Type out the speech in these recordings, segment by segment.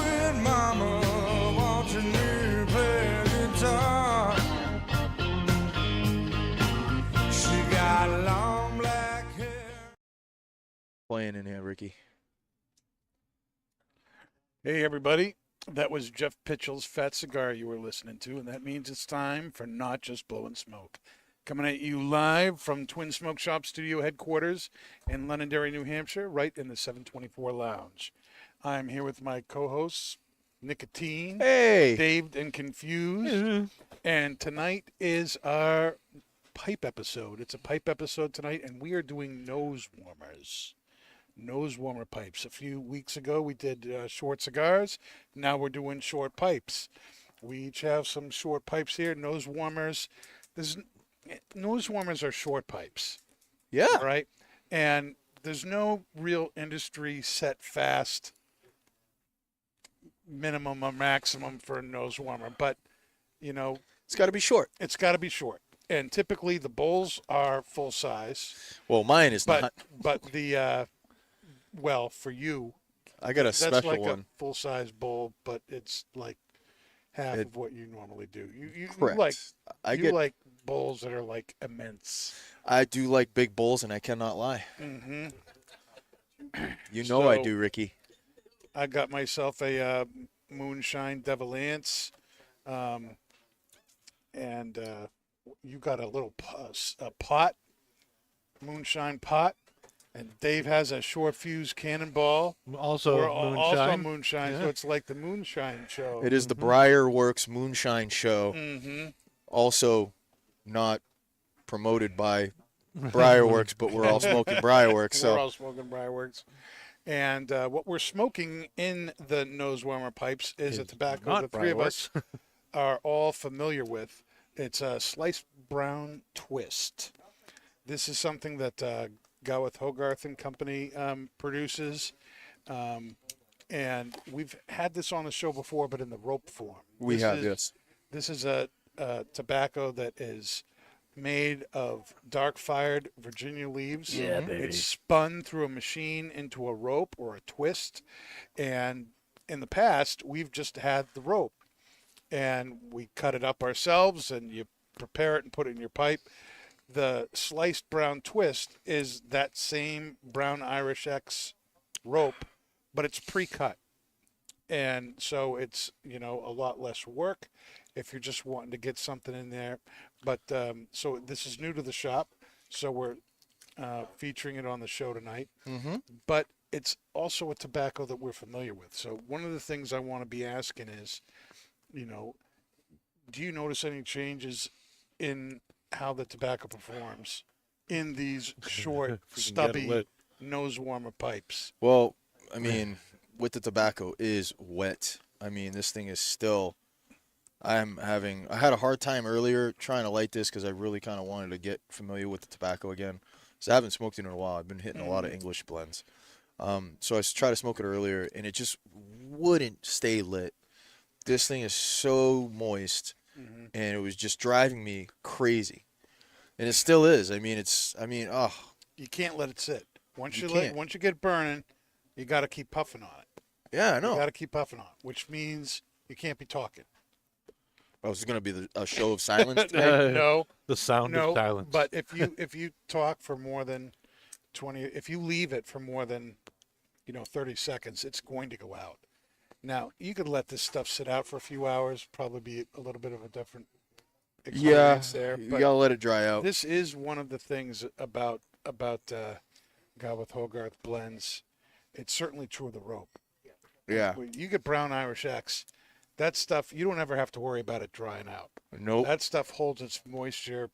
with mama watching me play guitar. She got long black hair. Playing in here, Ricky. Hey, everybody. That was Jeff Pitchell's Fat Cigar you were listening to, and that means it's time for Not Just Blowing Smoke. Coming at you live from Twin Smoke Shop Studio headquarters in Londonderry, New Hampshire, right in the 724 Lounge. I'm here with my co-hosts, Nicotine, Hey! Dave and Confused, and tonight is our pipe episode. It's a pipe episode tonight, and we are doing nose warmers. Nose warmer pipes. A few weeks ago, we did short cigars. Now we're doing short pipes. We each have some short pipes here. Nose warmers. Nose warmers are short pipes. Yeah. Right? And there's no real industry set fast minimum or maximum for a nose warmer. But, you know, It's got to be short. it's got to be short. And typically the bowls are full size. Well, mine is But not. but the well, for you, I got a that's special like one. a full-size bowl, but it's like half It- of what you normally do. You Correct. like bowls that are like immense. I do like big bowls, and I cannot lie. Mm-hmm. You know I So- do, Ricky. I got myself a Moonshine Devilance, and you got a little a pot, Moonshine pot, and Dave has a short fuse Cannonball. Also, We're moonshine. also Moonshine, so Yeah. it's like the Moonshine Show. It is the Briarworks Moonshine Show. Mm-hmm. Also, not promoted by Briarworks, but we're all smoking Briarworks. We're So all smoking Briarworks. And what we're smoking in the nose warmer pipes is a It's tobacco not the three of us are all familiar with. It's a sliced brown twist. This is something that Gawith Hoggarth and Company produces. And we've had this on the show before, but in the rope form. we have this. This is a tobacco that is made of dark-fired Virginia leaves. Yeah, baby. It's spun through a machine into a rope or a twist. And in the past, we've just had the rope. And we cut it up ourselves, and you prepare it and put it in your pipe. The sliced brown twist is that same brown Irish X rope, but it's pre-cut. And so it's, you know, a lot less work if you're just wanting to get something in there. But so this is new to the shop, so we're featuring it on the show tonight. Mm-hmm. But it's also a tobacco that we're familiar with. So one of the things I want to be asking is, you know, do you notice any changes in how the tobacco performs in these short, If we can get it stubby lit. nose warmer pipes? Well, I mean, with the tobacco is wet. I mean, this thing is still. I had a hard time earlier trying to light this because I really kind of wanted to get familiar with the tobacco again. So I haven't smoked it in a while. I've been hitting a lot of English blends. So I tried to smoke it earlier, and it just wouldn't stay lit. This thing is so moist, and it was just driving me crazy. And it still is. I mean, oh, You can't let it sit. Once You you can't. once you get burning, you got to keep puffing on it. yeah, I You know. got to keep puffing on it, which means you can't be talking. Oh, this is going to be a show of silence today. No, The sound no. of silence. But if you talk for more than 20, if you leave it for more than 30 seconds, it's going to go out. Now you could let this stuff sit out for a few hours, probably be a little bit of a different Yeah, experience there. you But got to let it dry out. this is one of the things about Gawith Hoggarth blends. It's certainly true of the rope. Yeah. When you get brown Irish X, that stuff, you don't ever have to worry about it drying out. Nope. That stuff holds its moisture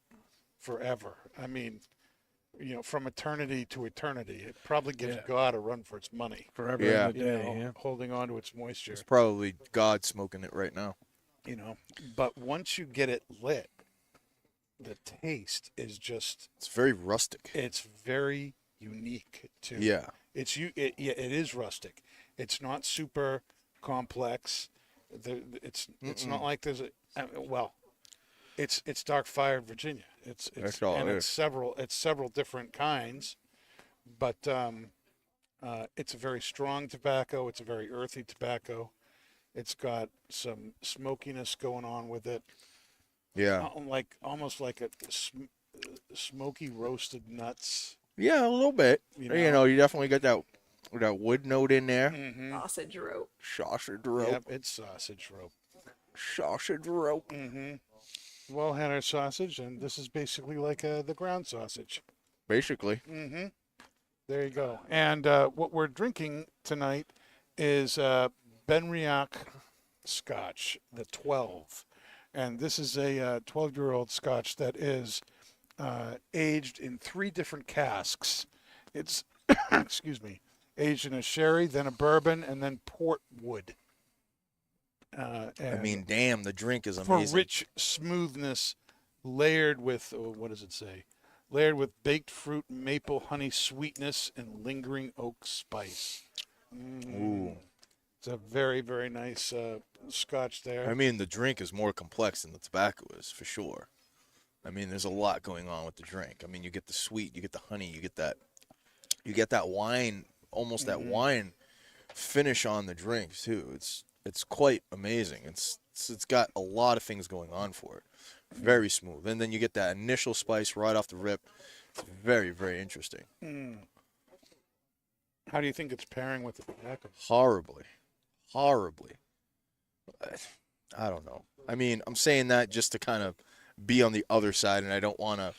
forever. I mean, from eternity to eternity. It probably gives Yeah. God a run for its money. Forever Yeah. and a day. Yeah. Holding on to its moisture. It's probably God smoking it right now. But once you get it lit, the taste is just, It's very rustic. it's very unique too. Yeah. It is rustic. It's not super complex. It's not like there's it's dark fired Virginia. That's all and it it's several different kinds, but it's a very strong tobacco. It's a very earthy tobacco, It's got some smokiness going on with it. Yeah. Almost like a smoky roasted nuts. Yeah, a little bit. You know, you definitely got that wood note in there. Mm-hmm. Sausage rope. Sausage rope. Yep, it's sausage rope. Sausage rope. Mm-hmm. Well, had our sausage, and this is basically like the ground sausage. Basically. Mm-hmm. There you go. And what we're drinking tonight is Benriach Scotch, the 12. And this is a 12-year-old Scotch that is aged in 3 different casks. It's, excuse me, aged in a sherry, then a bourbon, and then port wood. I mean, damn, the drink is for amazing. rich smoothness, layered with, what does it say? Layered with baked fruit, maple, honey sweetness, and lingering oak spice. Ooh. It's a very, very nice Scotch there. I mean, the drink is more complex than the tobacco is, for sure. I mean, there's a lot going on with the drink. I mean, you get the sweet, you get the honey, you get that wine, almost that wine finish on the drink too. It's quite amazing. It's got a lot of things going on for it. Very smooth, and then you get that initial spice right off the rip. It's very, very interesting. How do you think it's pairing with the tobacco? Horribly. I don't know. I mean, I'm saying that just to kind of be on the other side, and I don't want to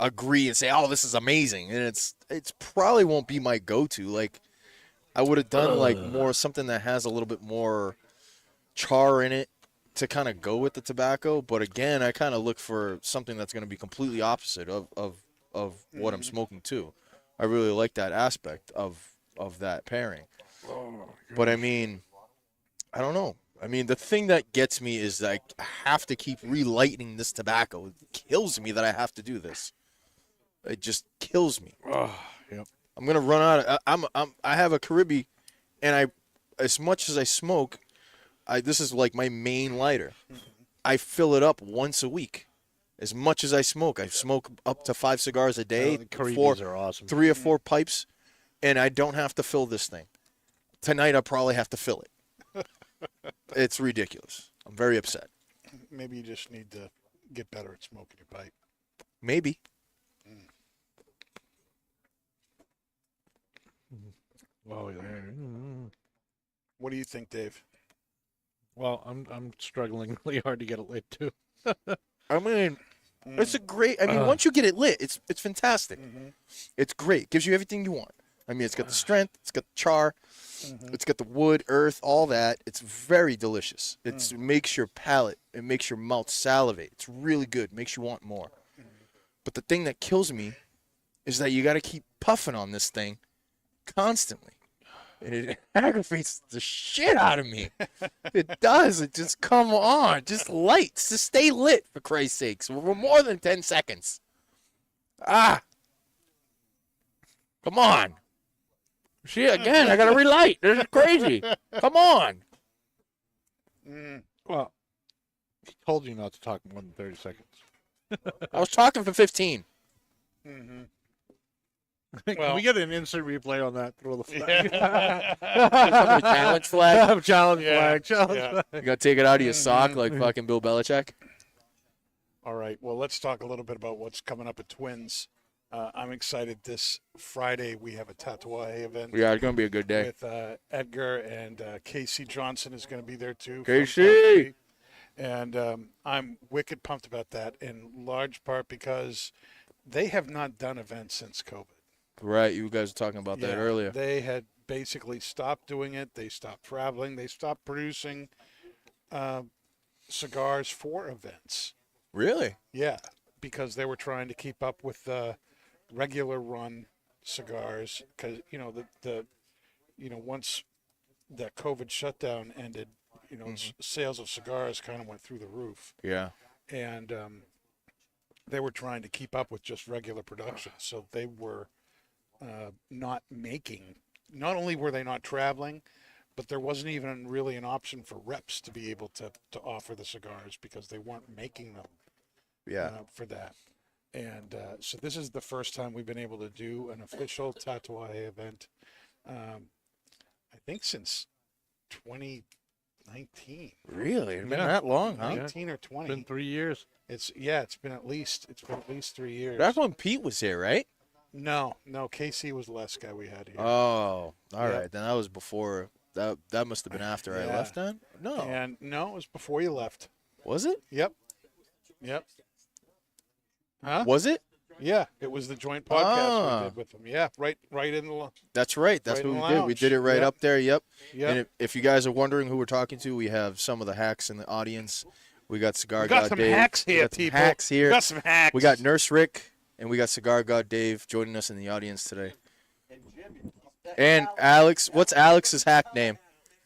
agree and say, "Oh, this is amazing." And it's probably won't be my go-to. Like, I would have done like more something that has a little bit more char in it to kind of go with the tobacco. But again, I kind of look for something that's going to be completely opposite of what I'm smoking too. I really like that aspect of that pairing. But I mean, I don't know. I mean, the thing that gets me is like I have to keep relighting this tobacco. It kills me that I have to do this. It just kills me. Yep. I'm gonna run out of. I have a Caribbean, and as much as I smoke, this is like my main lighter. I fill it up once a week. As much as I smoke up to 5 cigars a day. The Caribbeans are awesome. 3 or 4 pipes, and I don't have to fill this thing. Tonight I probably have to fill it. It's ridiculous. I'm very upset. Maybe you just need to get better at smoking your pipe. Maybe. Oh, yeah. What do you think, Dave? Well, I'm struggling really hard to get it lit too. I mean, it's a great. I mean, once you get it lit, it's fantastic. It's great. Gives you everything you want. I mean, it's got the strength, it's got the char, it's got the wood, earth, all that. It's very delicious. It makes your palate, it makes your mouth salivate. It's really good. It makes you want more. But the thing that kills me is that you got to keep puffing on this thing constantly. And it aggravates the shit out of me. It does. It just, come on. Just lights. Just stay lit, for Christ's sakes. For more than 10 seconds. Come on. See, again, I got to relight. This is crazy. Come on. Well, he told you not to talk more than 30 seconds. I was talking for 15. Can we get an instant replay on that? Throw the flag. Challenge flag. Challenge flag. Challenge flag. You got to take it out of your sock like fucking Bill Belichick. All right. Well, let's talk a little bit about what's coming up at Twins. I'm excited. This Friday we have a Tatuaje event. Yeah, it's going to be a good day. With Edgar, and Casey Johnson is going to be there too. Casey! And I'm wicked pumped about that, in large part because they have not done events since COVID. Right, you guys were talking about that earlier. They had basically stopped doing it. They stopped traveling. They stopped producing cigars for events. Really? Yeah, because they were trying to keep up with the regular run cigars. Because once that COVID shutdown ended, sales of cigars kind of went through the roof. Yeah. And they were trying to keep up with just regular production. So they were not making. Not only were they not traveling, but there wasn't even really an option for reps to be able to offer the cigars because they weren't making them. Yeah. For that. And so this is the first time we've been able to do an official Tatuaje event, I think since 2010 19. Really? It's been Yeah. that long, huh? 19 or 20. Been 3 years. It's been at least 3 years. That's when Pete was here, right? No, KC was the last guy we had here. Oh, all Yep. right. Then that was before. That must have been after I Yeah. left then? No. And no, it was before you left. Was it? Yep. Huh? Was it? Yeah, it was the joint podcast Ah. we did with them. Yeah, right in the That's right. That's Right in what the we did. We lounge. did it right Yep. up there. Yep. Yep. And if you guys are wondering who we're talking to, we have some of the hacks in the audience. We got Cigar We got God some Dave. hacks We here, got some people. hacks here. We got some hacks. We got Nurse Rick and we got Cigar God Dave joining us in the audience today. And Alex. What's Alex's hack name?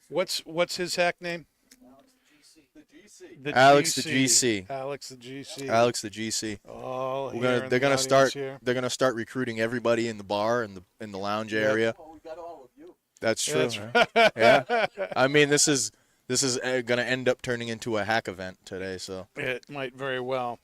What's his hack name? The Alex the GC. Alex the GC. Alex the GC. Oh, They're gonna start recruiting everybody in the bar and in the lounge area. That's true. That's huh? Yeah. I mean, this is gonna end up turning into a hack event today. So It might very well.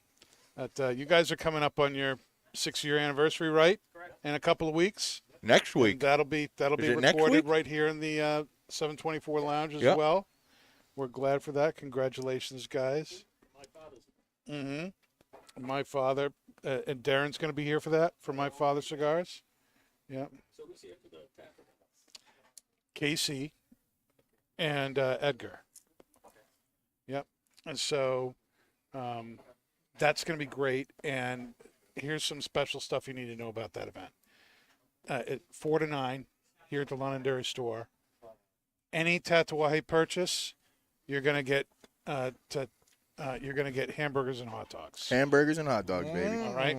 But you guys are coming up on your 6-year anniversary, right? In a couple of weeks. next And week, that'll be it next recorded week? right here in the 724 Lounge as Yep. well. We're glad for that. Congratulations, guys. Mm-hmm. My father and Darren's going to be here for that for My Father Cigars. Yep. Casey and Edgar. Yep. And so that's going to be great. And here's some special stuff you need to know about that event. At 4 to 9 here at the Londonderry store. Any Tatuaje purchase, you're going to get hamburgers and hot dogs. hamburgers and hot dogs, baby. All right.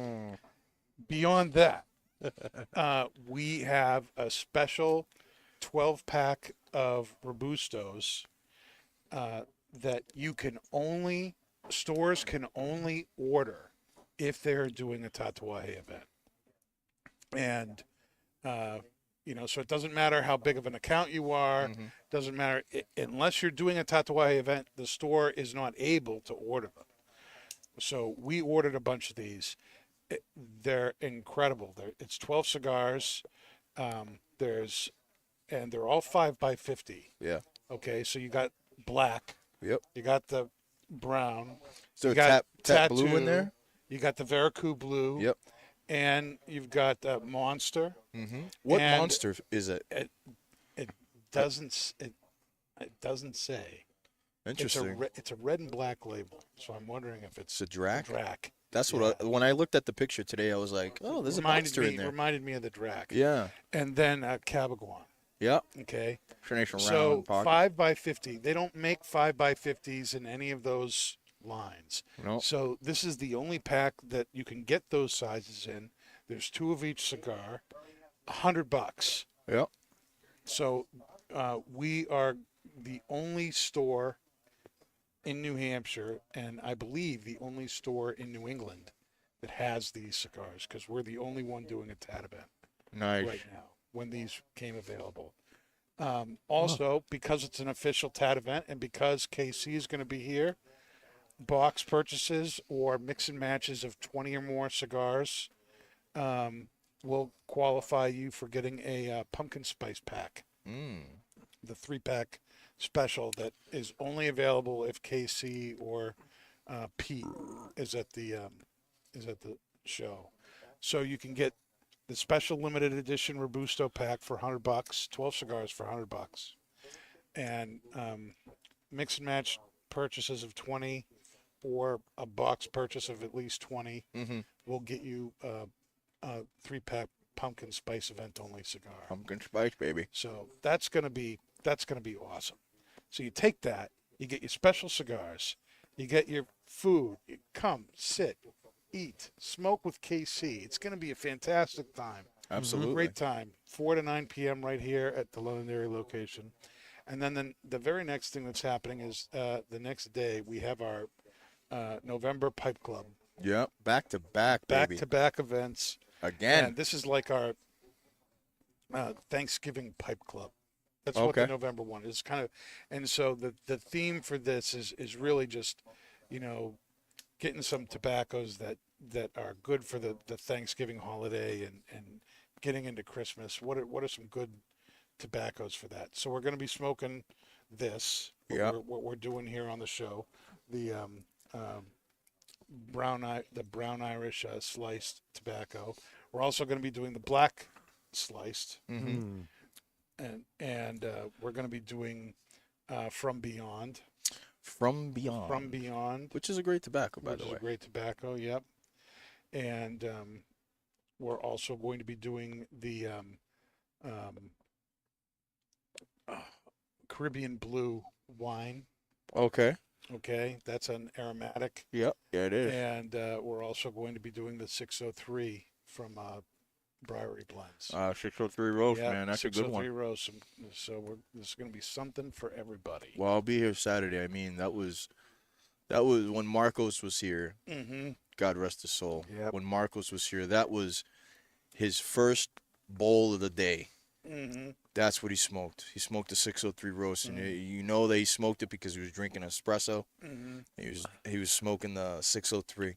Beyond that, we have a special 12-pack of Robustos that stores can only order if they're doing a Tatuaje event. And so it doesn't matter how big of an account you are. Doesn't matter unless you're doing a Tatuaje event. The store is not able to order them. So we ordered a bunch of these. They're incredible. It's 12 cigars. And they're all 5x50. Yeah. Okay, so you got black. Yep. You got the brown. So you got tap blue in there. You got the Veracruz blue. Yep. And you've got Monster. What And monster is it? It doesn't say. Interesting. It's a red and black label. So I'm wondering if it's It's a drac. Drac. That's what. When I looked at the picture today, I was like, "Oh, there's a monster in there." Reminded me of the Drac. Yeah. And then Cabaguan. Yeah. Okay. Traditional So round pocket. 5x50. They don't make 5x50s in any of those lines. No. So this is the only pack that you can get those sizes in. There's 2 of each cigar. $100. Yep. So we are the only store in New Hampshire, and I believe the only store in New England that has these cigars, because we're the only one doing a tat event Nice. right now when these came available. Also, because it's an official tat event and because KC is going to be here, box purchases or mix and matches of 20 or more cigars will qualify you for getting a pumpkin spice pack. The 3-pack special that is only available if KC or Pete is at the show. So you can get the special limited edition Robusto pack for $100, 12 cigars for $100, and mix and match purchases of 20 or a box purchase of at least 20 will get you a 3-pack pumpkin spice event only cigar. Pumpkin spice, baby. So that's gonna be awesome. So you take that, you get your special cigars, you get your food, you come, sit, eat, smoke with KC. It's gonna be a fantastic time. Absolutely. Great time. 4 to 9 p.m. right here at the Londonderry location. And then the very next thing that's happening is the next day we have our November Pipe Club. Yep. Back to back, baby. Back-to-back events. Again. And this is like our Thanksgiving Pipe Club. That's what the November one is kind of. And so the theme for this is really just, getting some tobaccos that are good for the Thanksgiving holiday and getting into Christmas. What are some good tobaccos for that? So we're going to be smoking this. Yeah. what we're doing here on the show. The brown Irish sliced tobacco. We're also going to be doing the black sliced, Mm-hmm. and we're going to be doing From Beyond. From Beyond. From Beyond, Which is a great tobacco, by which the is way. a great tobacco. Yep. And we're also going to be doing the Caribbean Blue wine. Okay. Okay, that's an aromatic. Yep. Yeah, it is. And we're also going to be doing the 603 from Briary Blends. 603 roast, Yeah, man. That's a good 603 one. roast. So this is going to be something for everybody. Well, I'll be here Saturday. I mean, that was when Marcos was here. Mm-hmm. God rest his soul. Yep. When Marcos was here, that was his first bowl of the day. Mm-hmm. That's what he smoked. He smoked the 603 roast, and you know that he smoked it because he was drinking espresso. Mm-hmm. He was smoking the 603,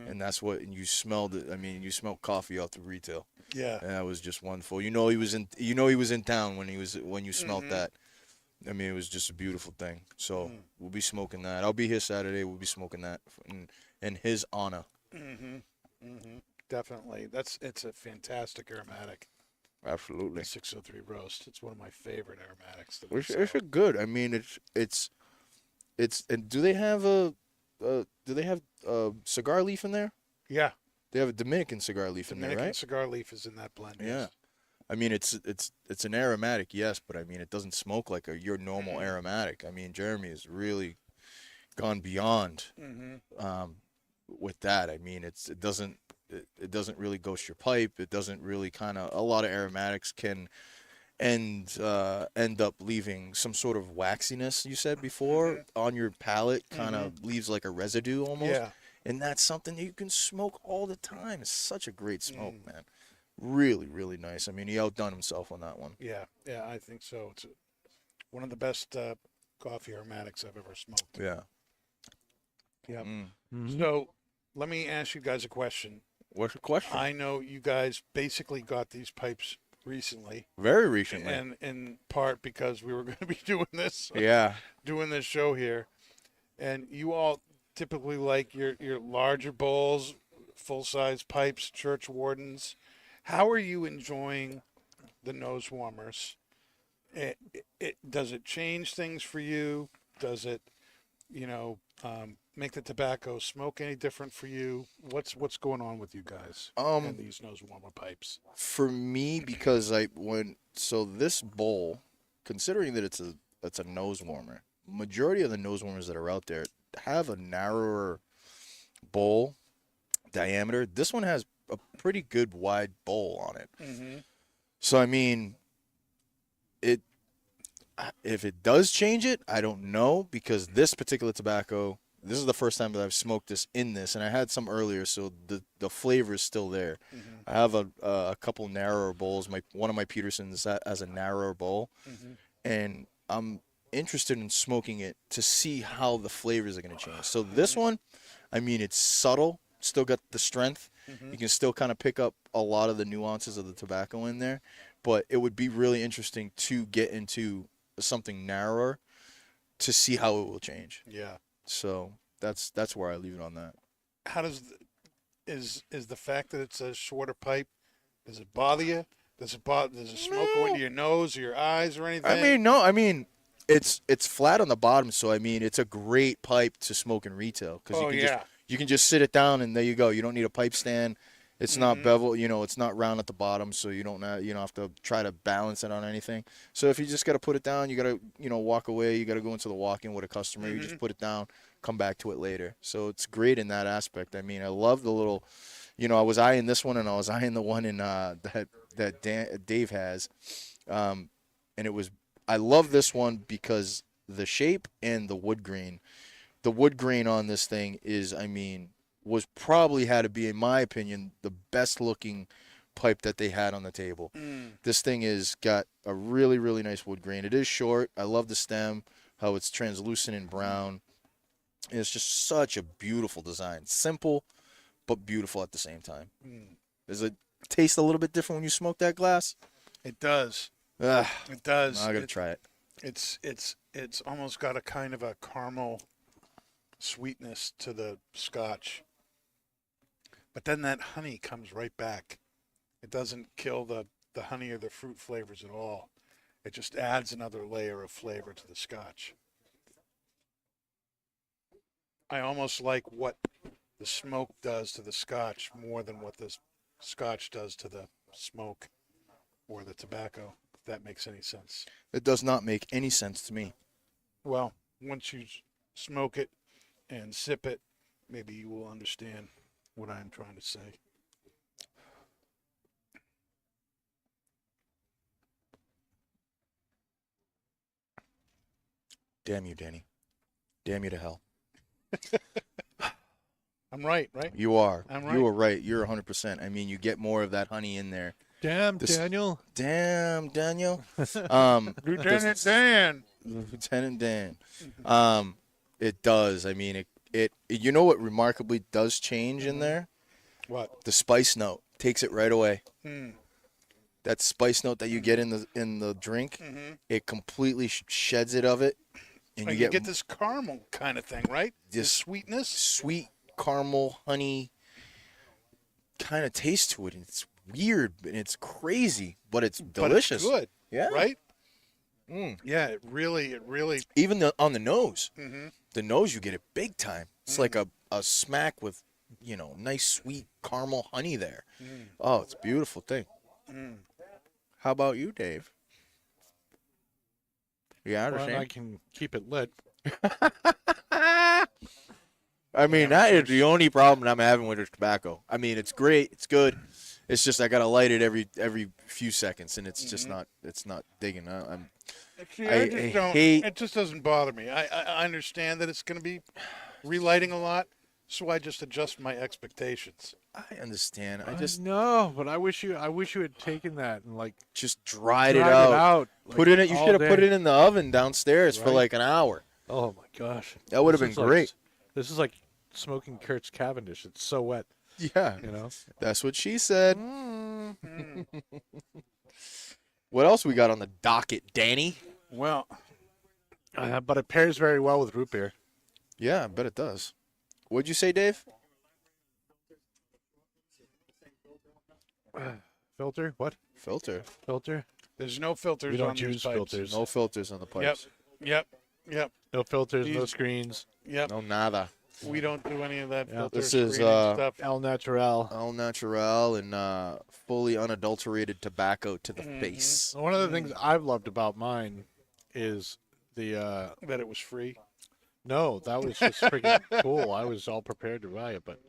and that's what and you smelled it. I mean, you smelled coffee out the retail, Yeah. and that was just wonderful. You know he was in town when you smelled that. I mean, it was just a beautiful thing. So we'll be smoking that. I'll be here Saturday. We'll be smoking that in his honor. Mm-hmm. Mm-hmm. Definitely. It's a fantastic aromatic. Absolutely. The 603 roast. It's one of my favorite aromatics. That It's a good. I mean, it's and do they have a cigar leaf in there? Yeah. They have a Dominican cigar leaf in there, Dominican right? cigar leaf is in that blend. Yeah. Yes. I mean, it's an aromatic, yes, but I mean, it doesn't smoke like your normal aromatic. I mean, Jeremy has really gone beyond with that. I mean, it doesn't really ghost your pipe. It doesn't really a lot of aromatics can end up leaving some sort of waxiness. You said before on your palate, kind of leaves like a residue almost. Yeah. And that's something that you can smoke all the time. It's such a great smoke, man. Really, really nice. I mean, he outdone himself on that one. Yeah. Yeah, I think so. It's one of the best coffee aromatics I've ever smoked. Yeah. Yep. Mhm. So let me ask you guys a question. What's the question? I know you guys basically got these pipes recently, Very recently. and in part because we were going to be doing this show here, and you all typically like your larger bowls, full size pipes, church wardens. How are you enjoying the nose warmers? Does it change things for you? Does it, make the tobacco smoke any different for you? What's going on with you guys and these nose warmer pipes? For me, because this bowl, considering that it's a nose warmer, majority of the nose warmers that are out there have a narrower bowl diameter. This one has a pretty good wide bowl on it. Mm-hmm. So I mean, if it does change it, I don't know, because this particular tobacco, this is the first time that I've smoked this in this, and I had some earlier, so the flavor is still there. I have a couple narrower bowls. One of my Petersons has a narrower bowl, and I'm interested in smoking it to see how the flavors are going to change. So this one, I mean, it's subtle, still got the strength. You can still kind of pick up a lot of the nuances of the tobacco in there, but it would be really interesting to get into something narrower to see how it will change. Yeah. So that's where I leave it on that. How does is the fact that it's a shorter pipe, does it bother you? Does the smoke go into your nose or your eyes or anything? I mean, no. I mean, it's flat on the bottom, so I mean, it's a great pipe to smoke in retail because you can just sit it down and there you go. You don't need a pipe stand. It's not bevel, it's not round at the bottom, so you don't have to try to balance it on anything. So if you just got to put it down, you got to walk away. You got to go into the walk-in with a customer. You just put it down, come back to it later. So it's great in that aspect. I mean, I love the little, I was eyeing this one and I was eyeing the one in that Dave has, and I love this one because the shape and the wood grain. The wood grain on this thing is, was probably had to be, in my opinion, the best looking pipe that they had on the table. This thing is got a really, really nice wood grain. It is short. I love the stem, how it's translucent and brown. And it's just such a beautiful design. Simple, but beautiful at the same time. Does it taste a little bit different when you smoke that glass? It does. Ugh, It does. I got to try it. It's it's almost got a kind of a caramel sweetness to the scotch. But then that honey comes right back. It doesn't kill the honey or the fruit flavors at all. It just adds another layer of flavor to the scotch. I almost like what the smoke does to the scotch more than what the scotch does to the smoke or the tobacco, if that makes any sense. It does not make any sense to me. Well, once you smoke it and sip it, maybe you will understand what I'm trying to say. Damn you, Danny. Damn you to hell. I'm right? You are. I'm right. You are right. You're 100%. I mean, you get more of that honey in there. Damn, Daniel. Damn, Daniel. Lieutenant Dan. Lieutenant Dan. It does. I mean, it. You know what remarkably does change in there? What? The spice note takes it right away. Mm. That spice note that you get in the drink, it completely sheds it of it, and You get this caramel kind of thing, right? This sweetness. sweet caramel honey kind of taste to it. And it's weird and it's crazy, but it's delicious. But it's good. Yeah. Right? Mm. Yeah, it really. Even on the nose, Mm-hmm. the nose you get it big time. It's like a smack with, nice sweet caramel honey there. Mm. Oh, it's a beautiful thing. Mm. How about you, Dave? Yeah, I Well, understand. I can keep it lit. I mean, that is the only problem I'm having with the tobacco. I mean, it's great, it's good. It's just I gotta light it every few seconds, and it's just not. It's not digging. See, I just don't. hate- It just doesn't bother me. I understand that it's going to be relighting a lot, so I just adjust my expectations. I understand. I just no, but I wish you had taken that and like just dried it dried out. like, Put it in. You all should have put day. it in the oven downstairs for Right. like an hour. Oh my gosh, That would have This been is like- great. This is like smoking Kurt's Cavendish. It's so wet, Yeah, you know. that's what she said. Mm. What else we got on the docket, Danny? Well, But it pairs very well with root beer. Yeah, I bet it does. What'd you say, Dave? Filter? What? Filter. Filter? there's no filters We don't on these use pipes. filters. No filters on the pipes. Yep. No filters, no These- screens. No nada. We don't do any of that Yeah. filter This is, screening stuff. El Natural. All natural and fully unadulterated tobacco to the Mhm. face. One of the things I've loved about mine is the That it was free. no, that was just freaking cool. I was all prepared to buy it, but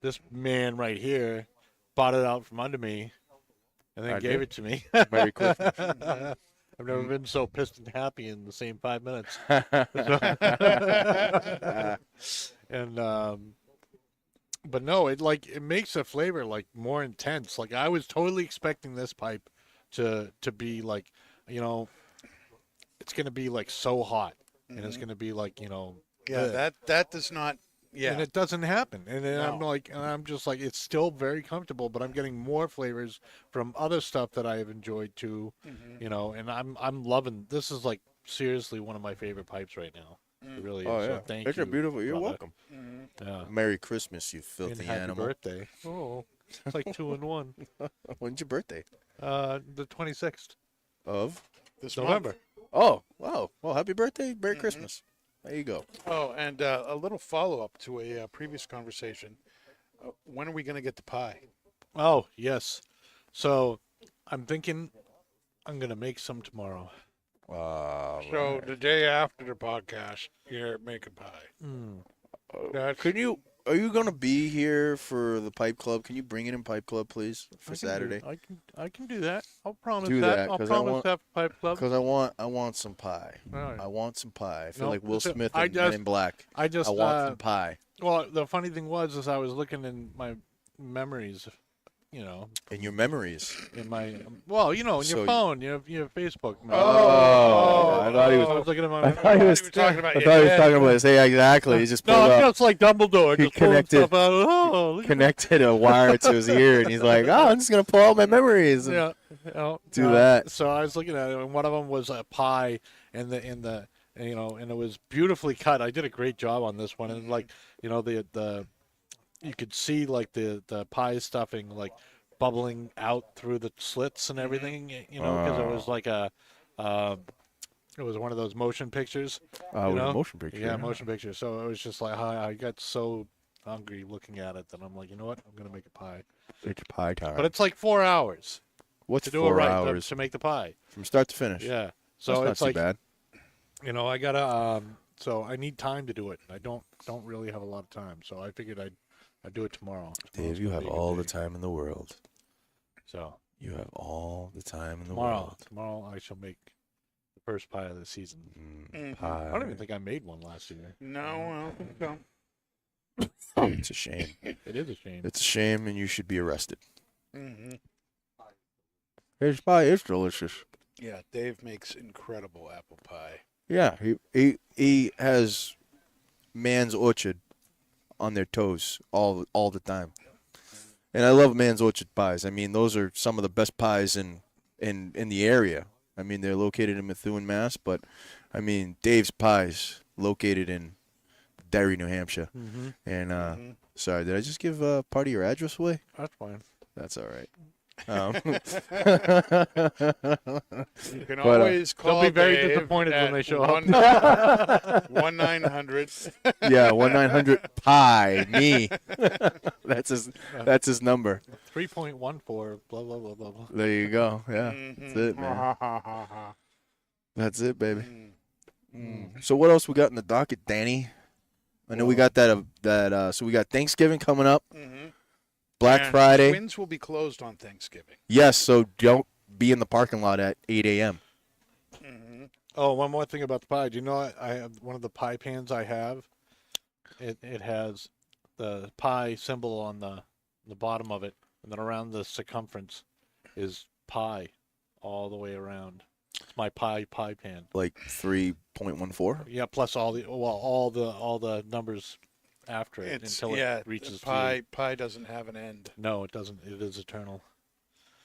this man right here bought it out from under me and then I gave did. it to me. Merry Christmas. I've never been so pissed and happy in the same 5 minutes. And but no, it makes the flavor like more intense. Like I was totally expecting this pipe to be like, it's gonna be like so hot, and it's gonna be like, Yeah, ugh. that does not. Yeah. And it doesn't happen. And then No. I'm just like, it's still very comfortable, but I'm getting more flavors from other stuff that I have enjoyed too, Mhm. and I'm loving. This is like seriously one of my favorite pipes right now. It really is. Oh, So yeah. thank It's you. a beautiful. You're brother. welcome. Mhm. Yeah. Merry Christmas, you And filthy happy animal. birthday. Oh, it's like 2 in 1. When's your birthday? The 26th Of? This November. month. Oh, wow. Well, happy birthday. Merry Mhm. Christmas. There you go. Oh, and a little follow-up to a previous conversation. When are we going to get the pie? Oh yes. So I'm thinking I'm gonna make some tomorrow. So the day after the podcast, you're making pie. Mm. That's Are you going to be here for the Pipe Club? Can you bring it in Pipe Club, please, for Saturday? I can do that. I'll promise Do that. that, I'll 'cause I promise want- to have a pipe club. Because I want some pie. All right. I want some pie. I feel No, like Will listen, Smith I in Men just- in Black. I just I want some pie. well, the funny thing was is I was looking in my memories, In your memories. in my in your So- phone, your Facebook. memories. I thought he was. I was looking at my. I thought he was we were talking about I your thought he was dad. talking about this. Yeah, exactly. He just pulled No, up, just like Dumbledore, He just pulling connected- stuff out. Oh, look at connected a wire to his ear, and he's like, "Oh, I'm just gonna pull out my memories." And Yeah, Do that. So I was looking at it, and one of them was a pie, and the and, and it was beautifully cut. I did a great job on this one, and like, the you could see like the pie stuffing like bubbling out through the slits and everything, because it was like uh, it was one of those motion pictures. With a motion picture. Yeah, motion picture. So it was just like I got so hungry looking at it that I'm like, you know what? I'm gonna make a pie. It's pie time. But it's like 4 hours What's to do 4 it right hours to make the pie. from start to finish? Yeah. So So that's it's not like, too bad. I gotta so I need time to do it. I don't really have a lot of time. So I figured I'd do it tomorrow. Dave, you have all the time in the world. So You have all the time in the world. tomorrow I shall make the first pie of the season. Pie. I don't even think I made one last year. No, I don't think so. It's a shame. It is a shame. It's a shame, and you should be arrested. Mm-hmm. His pie is delicious. Yeah, Dave makes incredible apple pie. Yeah, he has Man's Orchard on their toes all the time. And I love Man's Orchard pies. I mean, those are some of the best pies in the area. I mean, they're located in Methuen, Mass, but I mean, Dave's Pies located in Derry, New Hampshire. Mm-hmm. And sorry, did I just give part of your address away? That's fine. That's all right. You can But, always call They'll be very Dave disappointed when at they show up. 1-900. Yeah, 1-900 pie me. That's his number. 3.14. Blah blah blah blah blah. There you go. Yeah, that's it, man. That's it, baby. So what else we got in the docket, Danny? I know we got that. So we got Thanksgiving coming up, Black And Friday. Twins will be closed on Thanksgiving. Yes, so don't be in the parking lot at 8 a.m. Oh, one more thing about the pie. Do you know I have one of the pie pans I have? It has the pie symbol on the bottom of it, and then around the circumference is pie all the way around. It's my pie pan. Like 3.14. Yeah, plus all the numbers after it until it reaches pie. to Pie doesn't have an end. No, it doesn't. It is eternal.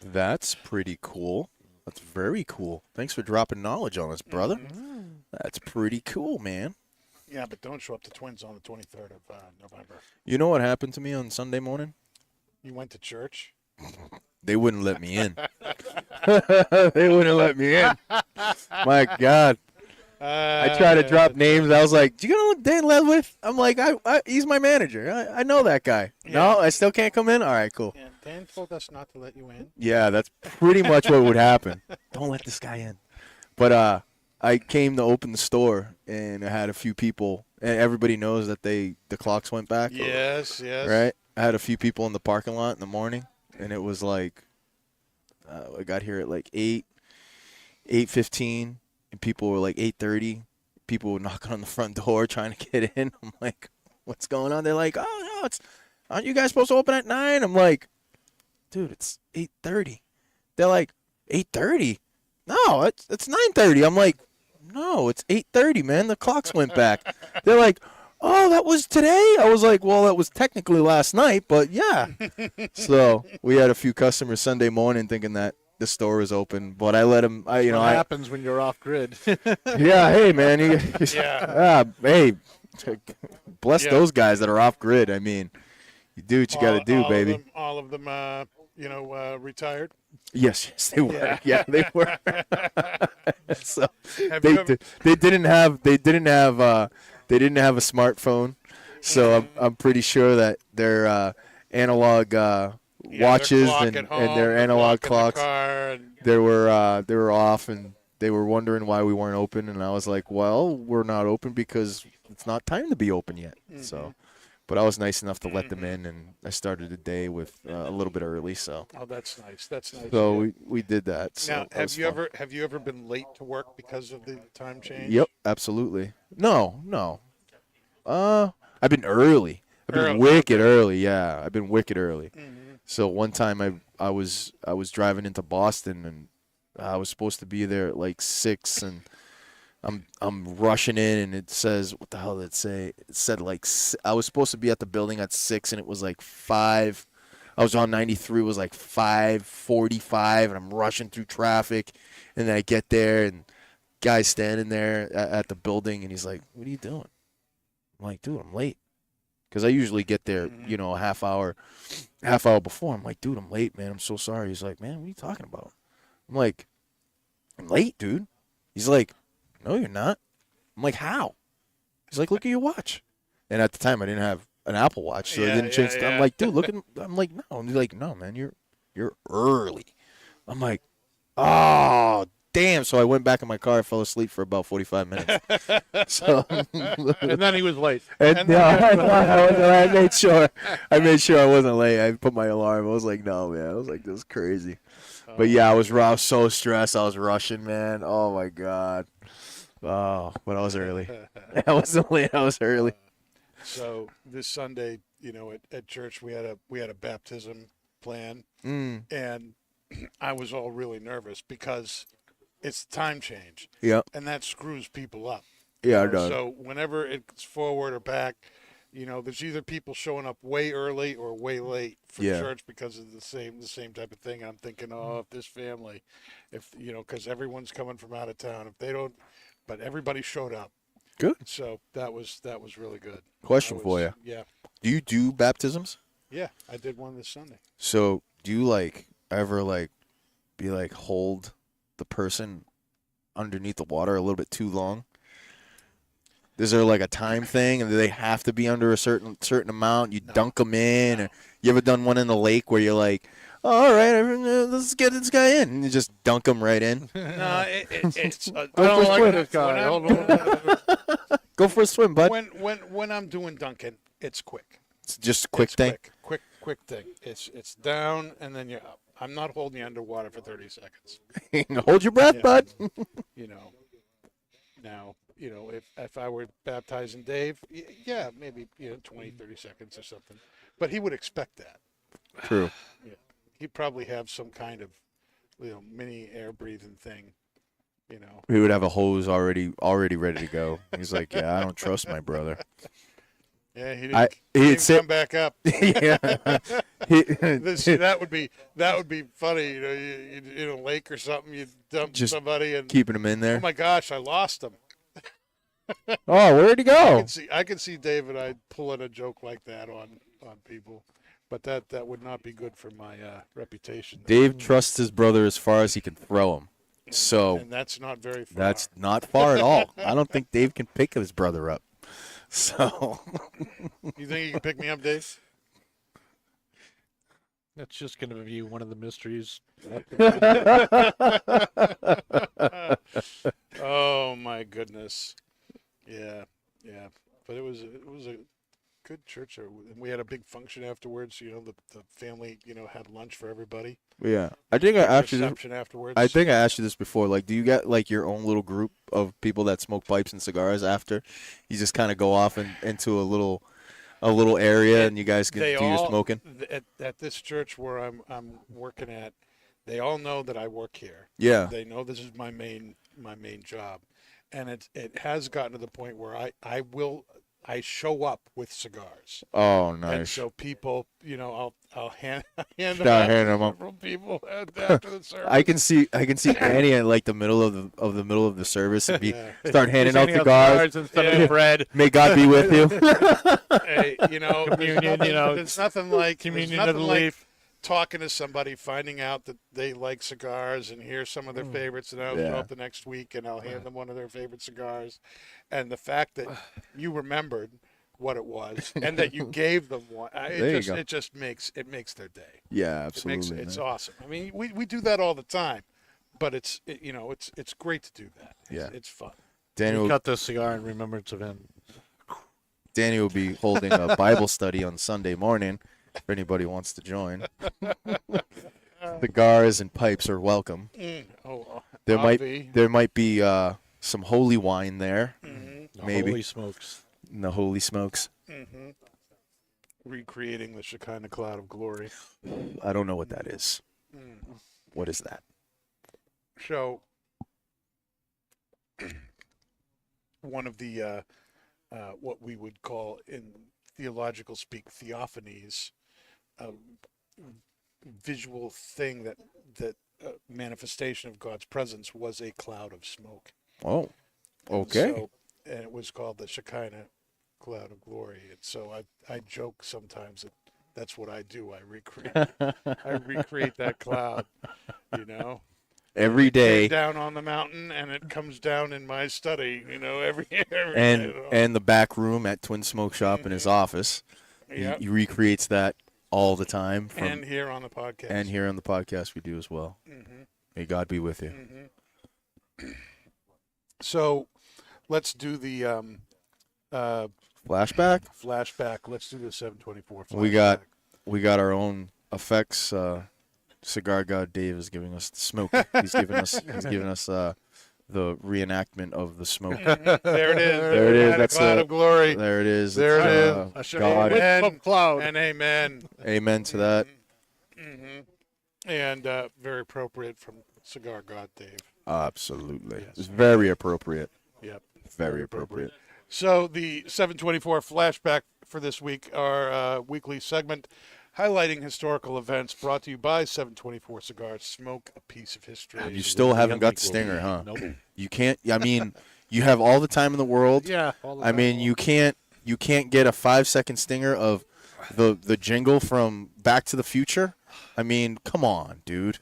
That's pretty cool. That's very cool. Thanks for dropping knowledge on us, brother. That's pretty cool, man. Yeah, but don't show up to Twins on the 23rd of November. You know what happened to me on Sunday morning? You went to church? They wouldn't let me in. They wouldn't let me in. My God. I tried to drop names. I was like, do you know Dan Ledwith? I'm like, he's my manager. I know that guy. Yeah. No, I still can't come in? All right, cool. Yeah, Dan told us not to let you in. Yeah, that's pretty much what would happen. Don't let this guy in. But I came to open the store, and I had a few people, and everybody knows that the clocks went back. Yes. Right? I had a few people in the parking lot in the morning, and it was like, I got here at like 8:15, and people were like 8:30. People were knocking on the front door trying to get in. I'm like, what's going on? They're like, oh, no, aren't you guys supposed to open at 9? I'm like, dude, it's 8:30. They're like, 8:30? No, it's 9:30. I'm like, no, it's 8:30, man. The clocks went back. They're like, oh, that was today? I was like, well, that was technically last night, but yeah. So we had a few customers Sunday morning thinking that the store was open, but I let them, What happens when you're off grid? yeah, hey, man. Yeah. Hey, bless those guys that are off grid. I mean, you do what you got to do, baby. All of them, retired. Yes, they were. Yeah, they were. So Have they you ever- didn't have a smartphone, so I'm pretty sure that their analog watches their clock and at home, their the analog clock in the clocks car, and- they were off, and they were wondering why we weren't open, and I was like, well, we're not open because it's not time to be open yet. So, but I was nice enough to let them in, and I started the day with a little bit early. So. Oh, that's nice. That's nice. So we did that. So Now, that have was you fun. ever been late to work because of the time change? Yep, absolutely. No. I've been early. I've been Early, wicked early. Yeah, I've been wicked early. So one time I was driving into Boston, and I was supposed to be there at like 6, and I'm rushing in, and it says, what the hell did it say? It said like I was supposed to be at the building at 6, and it was like 5. I was on 93. It was like 5:45, and I'm rushing through traffic, and then I get there, and guy standing there at the building, and he's like, "What are you doing?" I'm like, "Dude, I'm late." Because I usually get there, a half hour before. I'm like, "Dude, I'm late, man. I'm so sorry." He's like, "Man, what are you talking about?" I'm like, "I'm late, dude." He's like, "No, you're not." I'm like, "How?" He's like, "Look at your watch." And at the time, I didn't have an Apple Watch, so I didn't change. yeah. I'm like, "Dude, look at." I'm like, "No." And he's like, "No, man, you're early." I'm like, "Oh, damn." So I went back in my car. I fell asleep for about 45 minutes. So, And then he was late. and I made sure I wasn't late. I put my alarm. I was like, "No, man." I was like, "This is crazy." But yeah, I was so stressed. I was rushing, man. Oh my god. Oh, but I was early. I wasn't late. I was early. So this Sunday, at church we had a baptism plan, Mm. and I was all really nervous because it's time change, Yep. and that screws people up. Yeah, I know, know. So whenever it's forward or back, there's either people showing up way early or way late for Yeah. church because of the same type of thing. And I'm thinking, oh, if this family, because everyone's coming from out of town, if they don't, but everybody showed up. Good. So that was really good. Question for you. Yeah, Do you do baptisms? yeah, I did one this Sunday. So do you ever be hold the person underneath the water a little bit too long? Is there a time thing, and do they have to be under a certain amount? You dunk them in, or you ever done one in the lake where you're like, "Oh, all right, let's get this guy in," and you just dunk him right in? No, it's. I don't like swim. this guy. Hold on. Go for a swim, bud. When I'm doing dunking, it's quick. It's just a quick It's thing. Quick thing. It's down and then you're up. I'm not holding you underwater for 30 seconds. Hold your breath, Yeah. bud. Now, if I were baptizing Dave, yeah, maybe 20, 30 seconds or something. But he would expect that. True. Yeah. He'd probably have some kind of mini air breathing thing. He would have a hose already ready to go. He's like, "Yeah, I don't trust my brother." Yeah, he he'd didn't say- come back up. Yeah. That would be funny. You in a lake or something, you dump Just somebody and keeping him in oh there. my gosh, I lost him. Oh, where'd he go? I could see Dave and I pulling a joke like that on people, but that would not be good for my reputation. Dave trusts his brother as far as he can throw him. So And that's not very far. that's not far at all. I don't think Dave can pick his brother up. So You think you can pick me up, Dave? That's just going to be one of the mysteries. Oh my goodness. Yeah. But it was a good church. We had a big function afterwards. The family had lunch for everybody. yeah, I think I asked you this. Reception afterwards. I think I asked you this before. Do you get your own little group of people that smoke pipes and cigars after? You just kind of go off into a little area, and you guys can do your smoking. At this church where I'm working at, they all know that I work here. Yeah. They know this is my main job, and it has gotten to the point where I show up with cigars. Oh, And nice. so people, I'll hand them Start out handing to 'em up. several people after the service. I can see Annie in the middle of the middle of the service and Yeah. start handing out Handing cigars. instead Yeah. of bread. May God be with you. Hey, Communion, there's nothing like Communion there's of the nothing like leaf. talking to somebody, finding out that they like cigars, and here's some of their favorites, and I'll show Yeah. up the next week and I'll hand them one of their favorite cigars, and the fact that you remembered what it was and that you gave them one, There you go. it just makes their day. Yeah, It makes absolutely. it's man. awesome. I mean, we do that all the time, but it's great to do that. Yeah. It's fun. Daniel Cut this cigar in remembrance of him. Danny will be holding a Bible study on Sunday morning if anybody wants to join. Cigars and pipes are welcome. Oh, There Avi. might be some holy wine there, maybe. Holy smokes. in the holy smokes. Recreating the Shekinah cloud of glory. I don't know what that is. What is that? So, one of the what we would call in theological speak theophanies, visual thing that manifestation of God's presence was a cloud of smoke. Oh, And okay. so, and it was called the Shekinah Cloud of Glory. And so I joke sometimes that that's what I do. I recreate that cloud, you know. Every It came day, down on the mountain, and it comes down in my study, every day. and the back room at Twin Smoke Shop in his office. Yep. He recreates that all the time. And here on the podcast. And here on the podcast we do as well. May God be with you. So let's do the Flashback. flashback. Let's do the 724 flashback. We got our own effects. Cigar God Dave is giving us the smoke. He's giving us the reenactment of the smoke. There it is. There it is. That's Cloud of glory. There it is. There It's, it is. God. Amen. cloud. And amen. Amen to that. And very appropriate from Cigar God Dave. Absolutely. Yes. It's very appropriate. Yep. Very appropriate. So the 724 flashback for this week, our weekly segment highlighting historical events, brought to you by 724 Cigars. Smoke a piece of history. You still haven't got the stinger, huh? Nope. You can't. I mean, you have all the time in the world. Yeah. I mean, you can't get a 5-second stinger of the jingle from Back to the Future. I mean, come on, dude.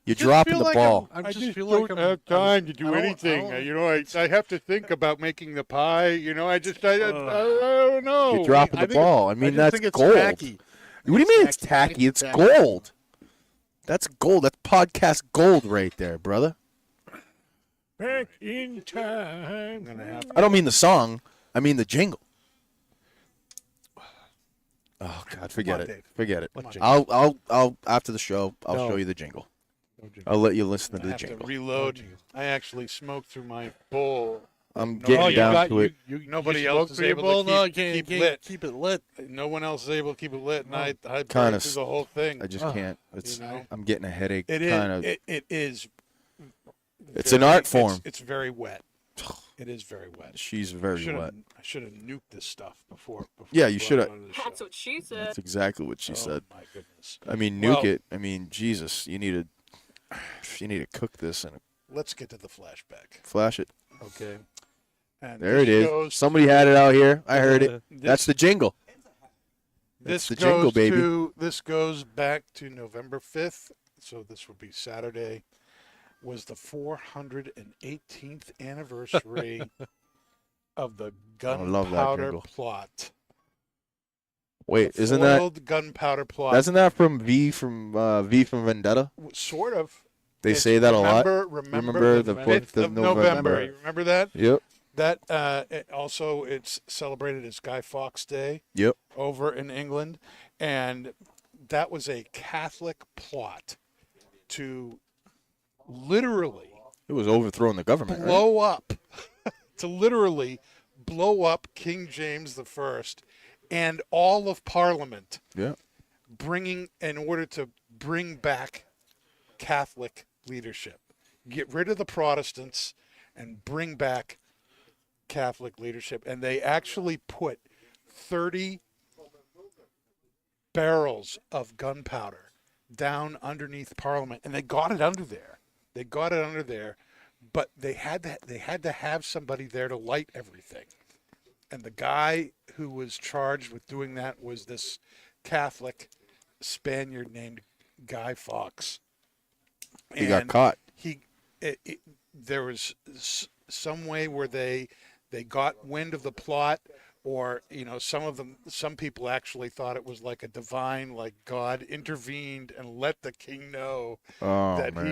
You're dropping the ball. I I just just feel don't like I'm have time to do I don't- anything. I don't- I have to think about making the pie. I don't know. You're dropping the ball. I mean, that's gold. Tacky. What do you mean it's tacky? It's gold. That's gold. That's podcast gold right there, brother. Back in time. I don't mean the song. I mean the jingle. Oh God, forget on, it. Dave. Forget it. What jingle? I'll after the show, I'll No. show you the jingle. No jingle. I'll let you listen to I the have to jingle. reload. I actually smoked through my bowl. I'm No, getting you down to it. Nobody you else smoke is through your able bowl? to No, keep, you keep can't lit. keep it lit. No one else is able to keep it lit, and I Kinda burned through the whole thing. I just can't. It's. You know? I'm getting a headache. It is. Kind of. It is. It's an art form. It's very wet. It is very wet. She's very wet. I should have nuked this stuff before Yeah, we you brought shoulda. it onto the show. That's what she said. That's exactly what she Oh, said. my goodness. I mean, nuke Well- it. I mean, Jesus, you need to cook this and Let's get to the flashback. flash it. Okay. And There it is. goes Somebody to- had it out here. I heard it. this- That's the jingle. This the goes jingle, baby. This goes back to November 5th, so this would be Saturday. Was the 418th anniversary of the love that gunpowder jingle. plot. Wait, The isn't that? foiled gunpowder plot? Isn't that from V from Vendetta? Sort of. They It's say that a lot. Remember the 5th 5th of November. You remember that? Yep. That it's celebrated as Guy Fawkes Day Yep. over in England, and that was a Catholic plot to literally It was overthrowing the government, right? blow up, to literally blow up King James I and all of Parliament, Yeah. in order to bring back Catholic leadership, get rid of the Protestants, and bring back Catholic leadership. And they actually put 30 barrels of gunpowder down underneath Parliament, and they got it under there. But they had to have somebody there to light everything. And the guy who was charged with doing that was this Catholic Spaniard named Guy Fawkes. He got caught. There was some way where they got wind of the plot, or some people actually thought it was like a divine, like God intervened and let the king know Oh, that man.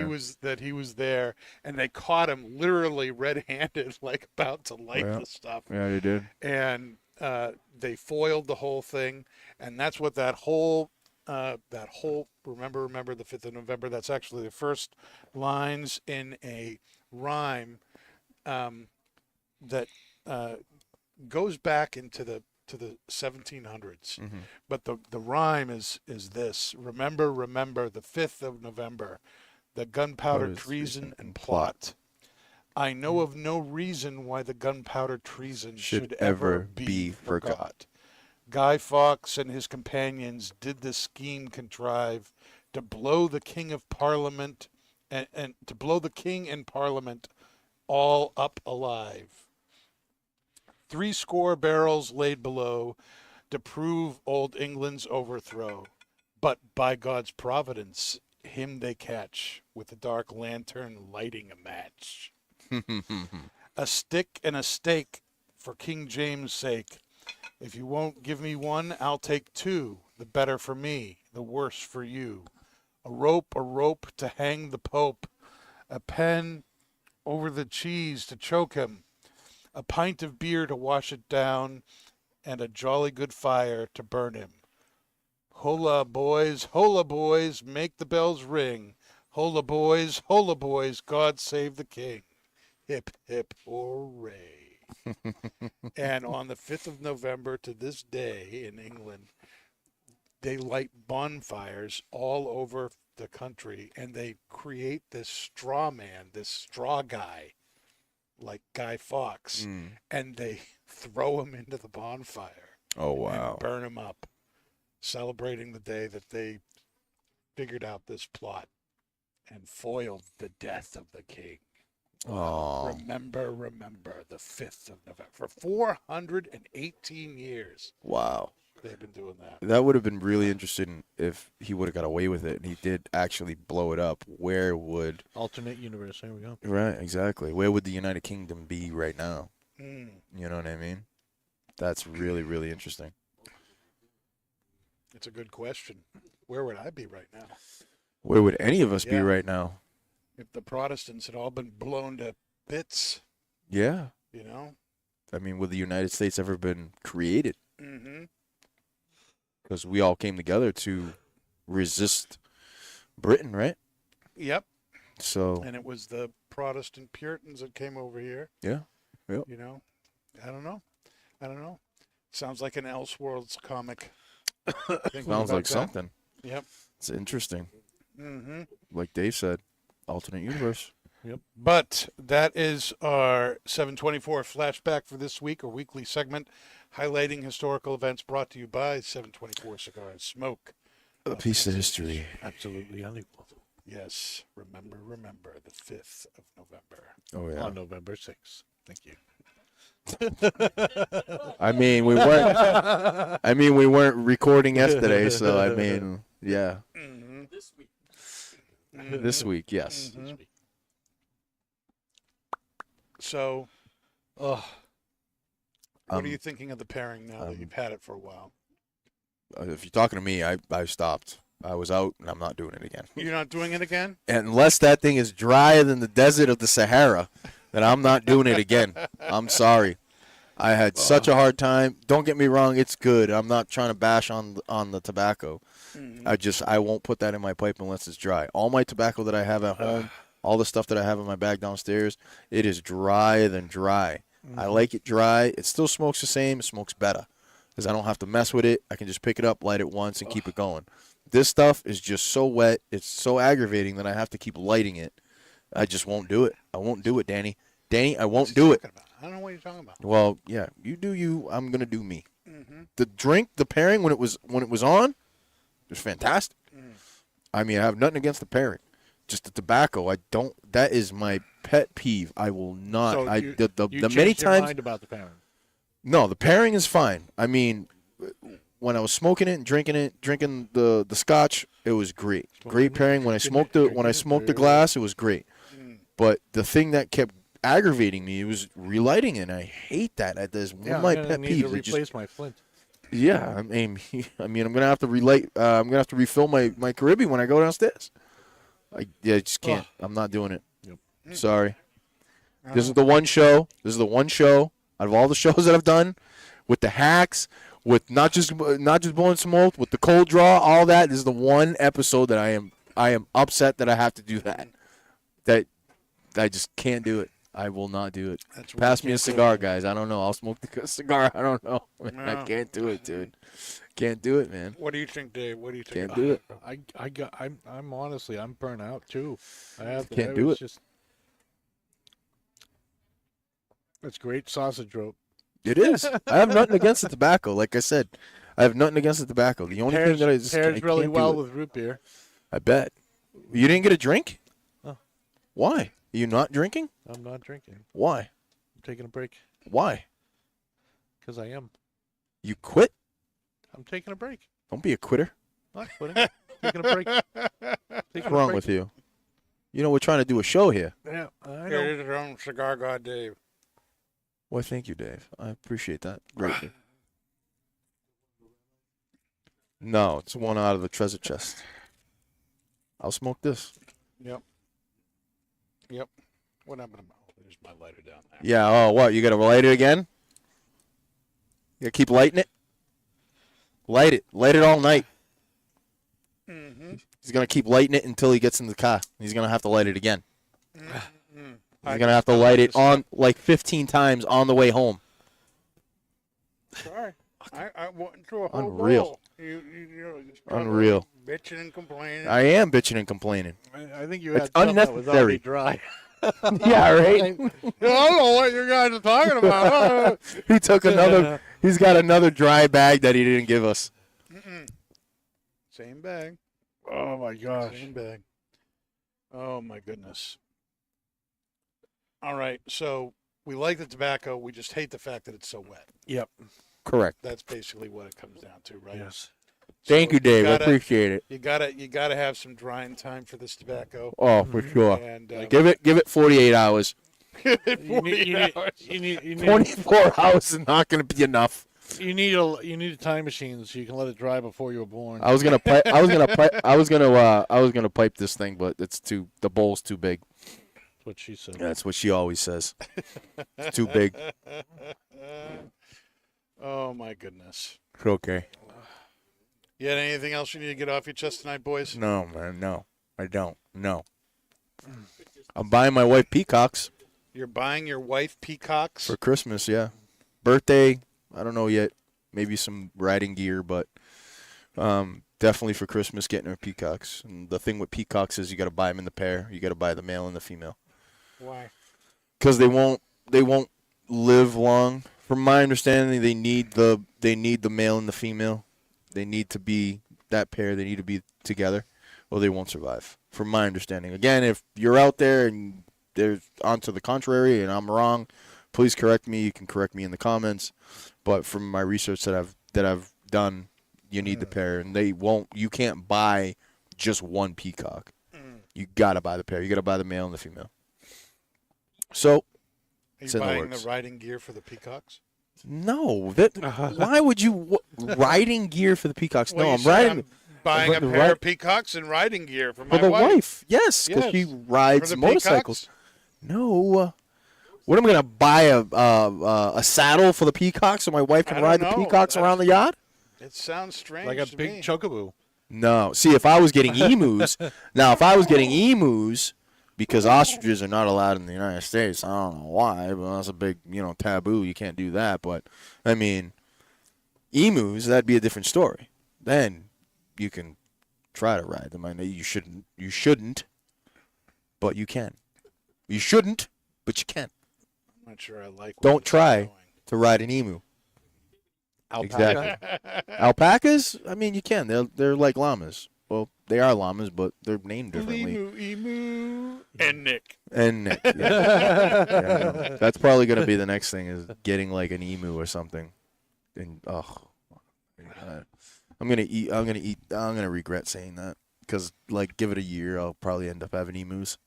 he was there, and they caught him literally red-handed, like about to light Yeah. the stuff, Yeah, they did. and they foiled the whole thing, and that's what that whole remember the 5th of November. That's actually the first lines in a rhyme that goes back into the 1700s. Mm-hmm. But the rhyme is this: remember the 5th of November, the gunpowder What is treason and plot. I know of no reason why the gunpowder treason should ever be forgot. Guy Fawkes and his companions did this scheme contrive to blow the king of Parliament and to blow the king in Parliament all up alive. 70 barrels laid below to prove old England's overthrow. But by God's providence, him they catch with a dark lantern lighting a match. A stick and a stake for King James' sake. If you won't give me one, I'll take two. The better for me, the worse for you. A rope to hang the Pope. A pen over the cheese to choke him. A pint of beer to wash it down. And a jolly good fire to burn him. Hola, boys, make the bells ring. Hola, boys, God save the king. Hip, hip, hooray. And on the 5th of November to this day in England, they light bonfires all over the country, and they create this straw man, this straw guy, like Guy Fawkes, and they throw him into the bonfire. Oh, wow. And burn him up, celebrating the day that they figured out this plot and foiled the death of the king. Oh. Remember the 5th of November. For 418 years, Wow. they've been doing that. That would have been really interesting if he would have got away with it and he did actually blow it up. Where would... Alternate universe. There we go. Right, exactly. Where would the United Kingdom be right now? Mm. You know what I mean? That's really, really interesting. It's a good question. Where would I be right now? Where would any of us be Yeah. right now? If the Protestants had all been blown to bits, Yeah. you know? I mean, would the United States ever been created? Mm-hmm. Because we all came together to resist Britain, right? Yep. So, And it was the Protestant Puritans that came over here. yeah. Yep. You know? I don't know. Sounds like an Elseworlds comic. Thinking Sounds about like that. something. Yep. It's interesting. Mm-hmm. Like Dave said, alternate universe. But that is our 724 flashback for this week, a weekly segment highlighting historical events brought to you by 724 Cigars Smoke. A piece of history. Absolutely unequal. Yes, remember the 5th of November. Oh, yeah. On November 6th. Thank you. I mean, we weren't recording yesterday, so I mean, yeah. Mm-hmm. This week, yes. Mm-hmm. So, what are you thinking of the pairing now that you've had it for a while? If you're talking to me, I stopped. I was out, and I'm not doing it again. You're not doing it again? Unless that thing is drier than the desert of the Sahara, then I'm not doing it again. I'm sorry. I had such a hard time. Don't get me wrong, it's good. I'm not trying to bash on the tobacco. I won't put that in my pipe unless it's dry. All my tobacco that I have at home, all the stuff that I have in my bag downstairs, it is drier than dry. I like it dry. It still smokes the same. It smokes better because I don't have to mess with it. I can just pick it up, light it once, and keep it going. This stuff is just so wet. It's so aggravating that I have to keep lighting it. I just won't do it. I won't do it, Danny. Danny, I won't do it. I don't know what you're talking about. Well, yeah, you do you. I'm gonna do me. The drink, the pairing when it was on, it was fantastic. I mean, I have nothing against the pairing. Just the tobacco, I don't. That is my pet peeve. I will not. So you the changed many your times. mind about the pairing. No, the pairing is fine. I mean, when I was smoking it and drinking the scotch, it was great. Great pairing. When I smoked the glass, it was great. But the thing that kept aggravating me was relighting it. And I hate that. That is one of my pet need to peeves. replace my flint. Yeah, I mean, I'm gonna have to relight. I'm gonna have to refill my Caribbean when I go downstairs. I just can't. I'm not doing it. Yep. Sorry. This is the one show. Out of all the shows that I've done, with the hacks, with not just blowing smoke, with the cold draw, all that. This is the one episode that I am upset that I have to do that. That I just can't do it. I will not do it. Pass me a cigar, guys. I don't know. I'll smoke the cigar. I don't know. I can't do it, dude. Can't do it, man. What do you think, Dave? What do you think? Can't do it. I'm honestly, I'm burnt out too. Can't do it. It's great sausage rope. It is. I have nothing against the tobacco. Like I said, I have nothing against the tobacco. The only thing that I just pairs I really can't do well it. with root beer. I bet. You didn't get a drink? No. Why? Are you not drinking? I'm not drinking. Why? I'm taking a break Why? because I am. You quit? I'm taking a break. Don't be a quitter. Not quitting. Taking a break. What's wrong with you? You know, we're trying to do a show here. Yeah, I know. Here's from Cigar God Dave. Well, thank you, Dave. I appreciate that greatly. No, it's one out of the treasure chest. I'll smoke this. Yep. What happened to my? There's my lighter down there. Yeah, oh, what? You got to light it again? You got to keep lighting it? Light it. Light it all night. Mm-hmm. He's going to keep lighting it until he gets in the car. He's going to have to light it again. Mm-hmm. He's going to have to light it on like 15 times on the way home. Sorry. I went through a whole Unreal. bowl. You just Unreal. bitching and complaining. I am bitching and complaining. I think you It's had something that was already unnecessary. dry. Yeah, right? I don't know what you guys are talking about. He took another. He's got another dry bag that he didn't give us. Same bag. Oh my gosh. Same bag. Oh my goodness. All right, so we like the tobacco. We just hate the fact that it's so wet. Yep. Correct. That's basically what it comes down to, right? Yes. Thank you, Dave. I gotta- appreciate it. You gotta have some drying time for this tobacco. Oh, for sure. And Give it 48 hours. You need 24 hours is not going to be enough. you need a time machine so you can let it dry before you were born. I was gonna pipe this thing, but the bowl's too big. That's what she said. That's what she always says. It's too big. Oh my goodness. It's okay. You had anything else you need to get off your chest tonight, boys? No, man, no. I don't. No. I'm buying my wife peacocks You're buying your wife peacocks. for Christmas, yeah. Birthday, I don't know yet. Maybe some riding gear, but definitely for Christmas getting her peacocks. And the thing with peacocks is you got to buy them in the pair. You got to buy the male and the female. Why? Because they won't live long. From my understanding, they need the male and the female. They need to be that pair. They need to be together, or they won't survive. From my understanding. Again, if you're out there and there's onto the contrary and I'm wrong, please correct me. You can correct me in the comments. But from my research that I've done, you need the pair, and you can't buy just one peacock. You gotta buy the pair. You gotta buy the male and the female. So Are It's you in the buying the works. riding gear for the peacocks? no, why would you riding gear for the peacocks? Well, No, you I'm said riding I'm buying a the pair ri- of peacocks and riding gear for for my the wife. Yes, because Yes. she For rides the motorcycles. peacocks? No. What am I gonna buy a saddle for the peacocks so my wife I can don't ride the know. peacocks around the yard? It sounds strange Like a to big me. chocobo. No. See, if I was getting emus, because ostriches are not allowed in the United States. I don't know why, but that's a big, taboo. You can't do that. But I mean, emus, that'd be a different story. Then you can try to ride them. I know you shouldn't, but you can. You shouldn't, but you can. I'm not sure I like. Don't where this is try. going. To ride an emu. Alpaca. Exactly. Alpacas? I mean, you can. They're like llamas. Well, they are llamas, but they're named differently. Emu, and Nick. And Nick. Yeah. Yeah, I know. That's probably gonna be the next thing is getting like an emu or something. And I'm gonna regret saying that because like give it a year, I'll probably end up having emus.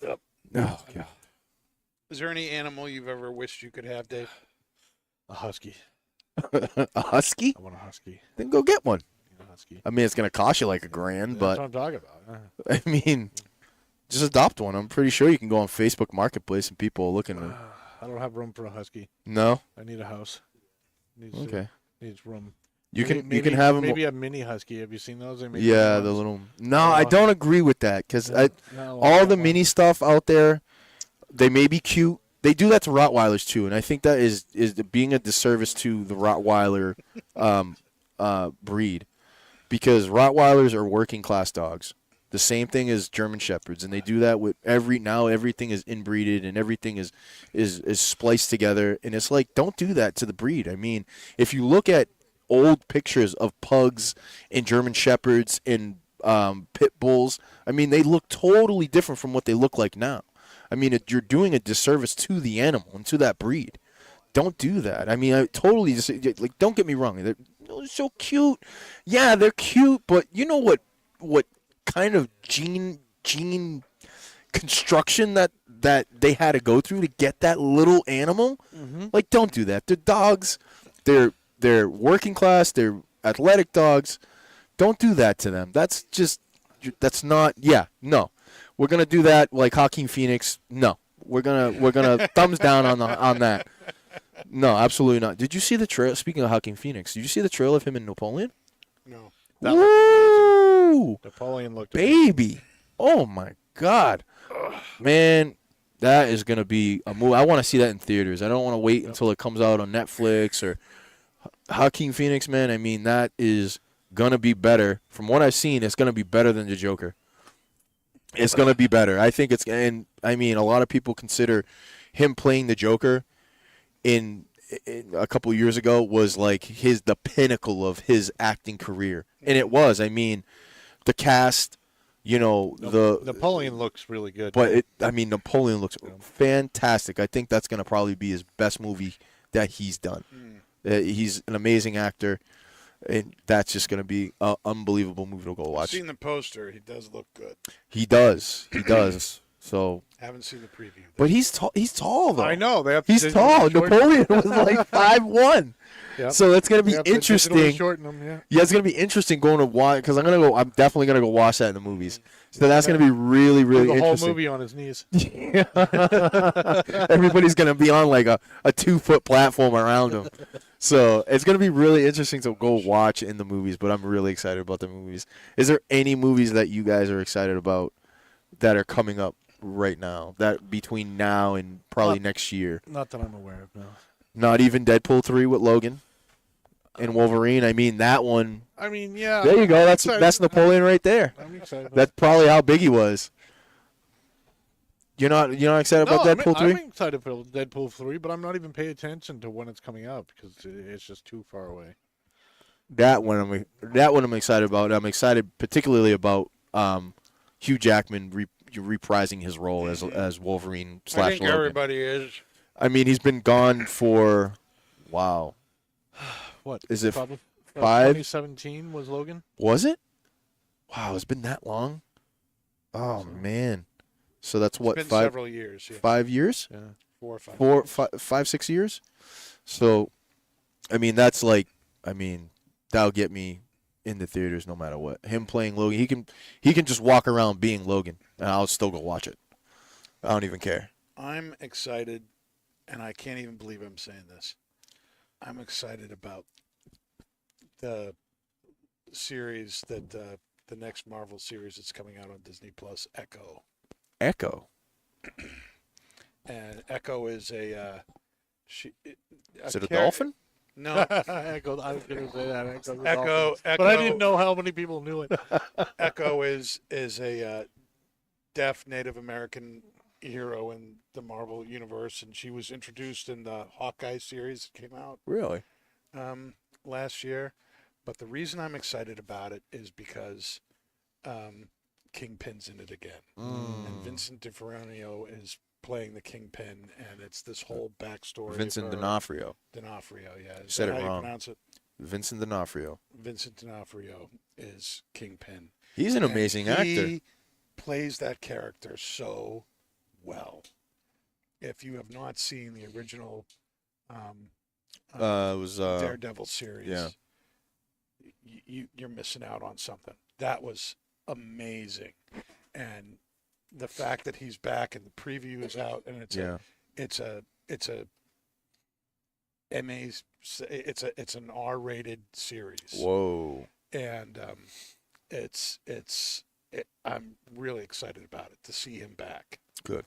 Yep. Oh god. Is there any animal you've ever wished you could have, Dave? A husky. A husky? I want a husky. Then go get one. A husky. I mean, it's gonna cost you like $1,000, That's but what I'm talking about. I mean, just adopt one. I'm pretty sure you can go on Facebook Marketplace and people are looking. I don't have room for a husky. No, I need a house. okay. Needs room. You can Maybe have them. Maybe a mini husky. Have you seen those? They make Yeah, them the ones. little. No, I don't agree with that because No, I all want the one. mini stuff out there, they may be cute. They do that to Rottweilers too, and I think that is being a disservice to the Rottweiler breed, because Rottweilers are working class dogs. The same thing as German Shepherds, and they do that with everything is inbreeded and everything is spliced together, and it's like, don't do that to the breed. I mean, if you look at old pictures of pugs and German Shepherds and pit bulls. I mean, they look totally different from what they look like now. I mean, you're doing a disservice to the animal and to that breed. Don't do that. I mean, I totally just like. Don't get me wrong. They're so cute. Yeah, they're cute, but you know what kind of gene construction that they had to go through to get that little animal? Like, don't do that. They're dogs. They're working class. They're athletic dogs. Don't do that to them. That's not. Yeah, no. We're gonna do that like Joaquin Phoenix. No, we're gonna thumbs down on that. No, absolutely not. Did you see the trail? Speaking of Joaquin Phoenix, did you see the trail of him in Napoleon? No. That looked amazing. Woo! Napoleon looked amazing. Baby. Oh my God, man, that is gonna be a movie. I want to see that in theaters. I don't want to wait until it comes out on Netflix or Joaquin Phoenix. Man, I mean, that is gonna be better. From what I've seen, it's gonna be better than the Joker. It's gonna be better. I think it's, and I mean, a lot of people consider him playing the Joker in a couple years ago was like the pinnacle of his acting career, and it was. I mean, the cast, the Napoleon looks really good. but Napoleon looks fantastic. I think that's gonna probably be his best movie that he's done. He's an amazing actor, and that's just gonna be an unbelievable movie to go I've watch. seen the poster. He does look good. He does. So, Haven't seen the preview. but he's tall. He's tall though. I know He's tall. Napoleon was like 5'1". Yep. So it's gonna be Yep, they digitally interesting. shorten them, yeah. Yeah, it's gonna be interesting going to watch because I'm definitely gonna go watch that in the movies. So that's gonna be really, really The whole interesting. movie on his knees. Everybody's gonna be on like a 2-foot platform around him. So it's gonna be really interesting to go watch in the movies. But I'm really excited about the movies. Is there any movies that you guys are excited about that are coming up right now? That between now and probably next year? Not that I'm aware of, no. Not even Deadpool 3 with Logan and Wolverine. I mean, that one. I mean, yeah. There you go. That's excited. Napoleon right there. I'm excited. That's probably how big he was. You're not excited about Deadpool 3? I'm excited for Deadpool 3, but I'm not even paying attention to when it's coming out because it's just too far away. That one I'm excited about. I'm excited particularly about Hugh Jackman reprising his role as Wolverine / I think Logan. everybody is. I mean, he's been gone for wow. What? Is it Probably 5? 2017 was Logan? Was it? Wow, it's been that long. Oh man. So that's what, It's been 5 several years. Yeah. 5 years? Yeah. 4 or 5. 4, 5, 6 years. So, I mean, that'll get me in the theaters no matter what. Him playing Logan, he can just walk around being Logan, and I'll still go watch it. I don't even care. I'm excited, and I can't even believe I'm saying this. I'm excited about the series that the next Marvel series that's coming out on Disney Plus, Echo. Echo. And Echo is a Is it a dolphin? No, I was going to say that. Echo. But I didn't know how many people knew it. Echo is a deaf Native American hero in the Marvel universe, and she was introduced in the Hawkeye series that came out Really? last year. But the reason I'm excited about it is because Kingpin's in it again, and Vincent D'Onofrio is playing the Kingpin, and it's this whole backstory. Vincent of her. D'Onofrio. D'Onofrio, yeah. You said that it how wrong. You pronounce it? Vincent D'Onofrio. Vincent D'Onofrio is Kingpin. He's an amazing actor. He plays that character so well. If you have not seen the original It was Daredevil series, yeah. you're missing out on something. That was amazing, and the fact that he's back and the preview is out, and it's an R-rated series. Whoa. And I'm really excited about it to see him back. Good.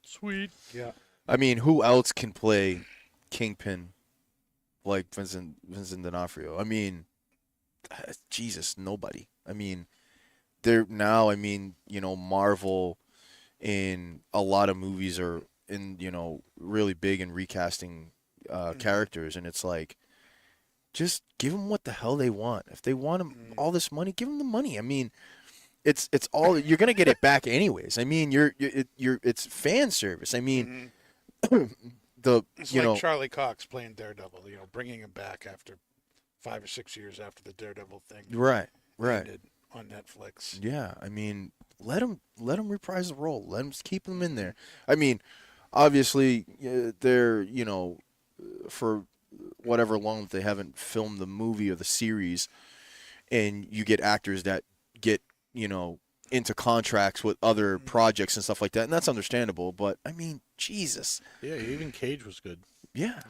Sweet. Yeah. I mean, who else can play Kingpin like Vincent D'Onofrio? I mean, Jesus, nobody. I mean, they're now. I mean, Marvel in a lot of movies are really big in recasting characters, and it's like, just give them what the hell they want. If they want all this money, give them the money. I mean, it's all you're gonna get it back anyways. I mean, it's fan service. I mean, It's you like know, Charlie Cox playing Daredevil. Bringing him back after 5 or 6 years after the Daredevil thing right. ended on Netflix. Yeah, I mean, let him reprise the role. Let him keep him in there. I mean, obviously, they're for whatever long that they haven't filmed the movie or the series, and you get actors that get into contracts with other projects and stuff like that, and that's understandable. But I mean, Jesus. Yeah, even Cage was good. Yeah.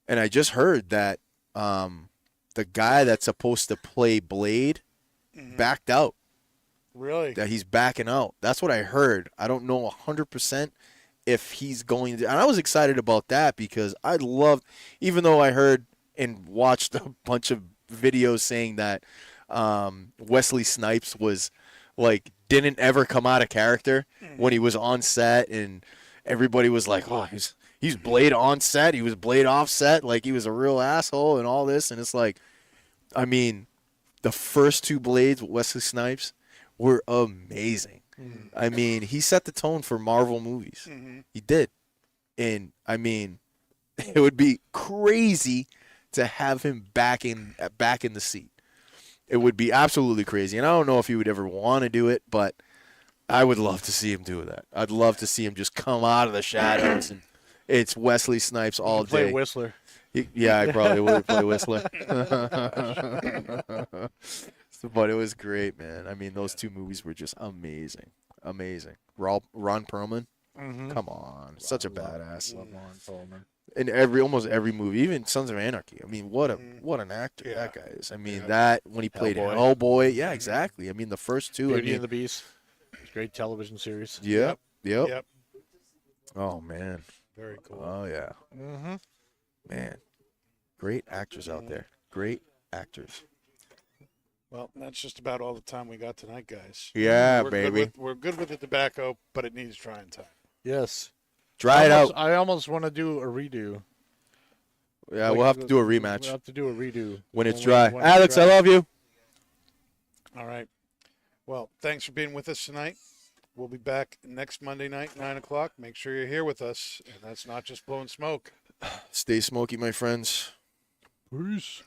And I just heard that the guy that's supposed to play Blade backed out. Really? That he's backing out. That's what I heard. I don't know 100% if he's going to. And I was excited about that because I loved, even though I heard and watched a bunch of videos saying that Wesley Snipes was like didn't ever come out of character when he was on set, and everybody was like, "Oh, he's Blade on set. He was Blade off set. Like he was a real asshole and all this." And it's like, I mean, the first two Blades with Wesley Snipes were amazing. I mean, he set the tone for Marvel movies. He did. And, I mean, it would be crazy to have him back in the seat. It would be absolutely crazy. And I don't know if he would ever want to do it, but I would love to see him do that. I'd love to see him just come out of the shadows and it's Wesley Snipes all Play day. Whistler. Yeah, I probably would play Whistler. But it was great, man. I mean, those two movies were just amazing. Amazing. Ron Perlman, come on. Such a badass. Love Ron Perlman. In almost every movie, even Sons of Anarchy. I mean, what an actor that guy is. I mean, that when he played Hellboy. Yeah, exactly. I mean, the first two. Beauty and the Beast. It's a great television series. Yep. Yep. Oh, man. Very cool. Oh, yeah. Man. Great actors out there. Great actors. Well, that's just about all the time we got tonight, guys. Yeah, We're baby. We're good with the tobacco, but it needs drying time. Yes. Dry it out. I almost want to do a redo. Yeah, we'll have to do a rematch We'll have to do a redo. when it's we- dry. when it's Alex, dry. I love you. All right. Well, thanks for being with us tonight. We'll be back next Monday night, 9 o'clock. Make sure you're here with us, and that's not just blowing smoke. Stay smoky, my friends. Peace.